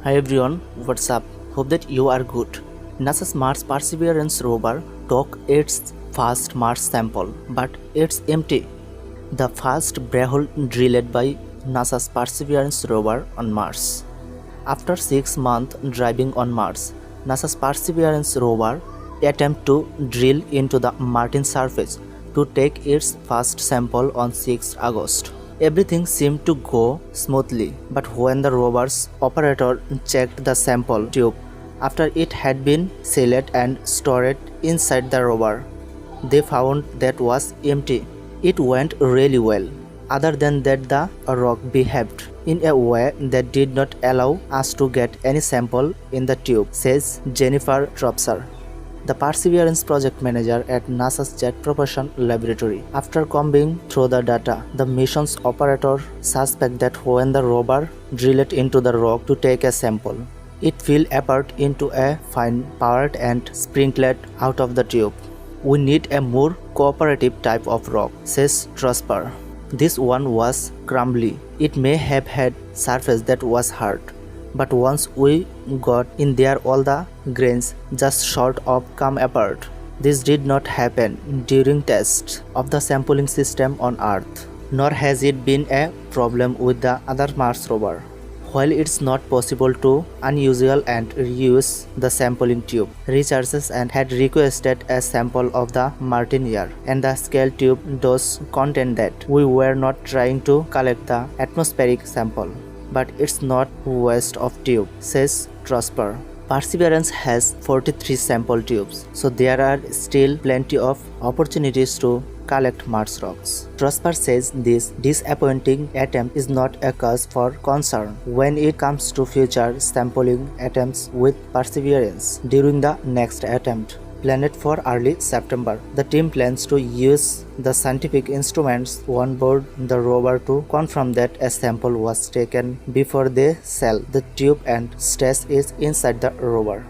Hi everyone, what's up? Hope that you are good. NASA's Mars Perseverance rover took its first Mars sample, but it's empty. The first borehole drilled by NASA's Perseverance rover on Mars. After 6 months driving on Mars, NASA's Perseverance rover attempted to drill into the Martian surface to take its first sample on 6 August. Everything seemed to go smoothly, but when the rover's operator checked the sample tube after it had been sealed and stored inside the rover, they found that was empty. It went really well. Other than that, the rock behaved in a way that did not allow us to get any sample in the tube, says Jennifer Tropser, the Perseverance project manager at NASA's Jet Propulsion Laboratory. After combing through the data, the mission's operator suspects that when the rover drilled into the rock to take a sample, it fell apart into a fine part and sprinkled out of the tube. We need a more cooperative type of rock, says Trosper. This one was crumbly. It may have had surface that was hard, but once we got in there, all the grains just short of come apart. This did not happen during tests of the sampling system on Earth, nor has it been a problem with the other Mars rover. While it's not possible to unusual and reuse the sampling tube, researchers had requested a sample of the Martian air, and the scale tube does contain that. We were not trying to collect the atmospheric sample, but it's not waste of tube, says Trosper. Perseverance has 43 sample tubes, so there are still plenty of opportunities to collect Mars rocks. Trosper says this disappointing attempt is not a cause for concern when it comes to future sampling attempts with Perseverance. During the next attempt, planned for early September, the team plans to use the scientific instruments on board the rover to confirm that a sample was taken before they sell the tube and stash it inside the rover.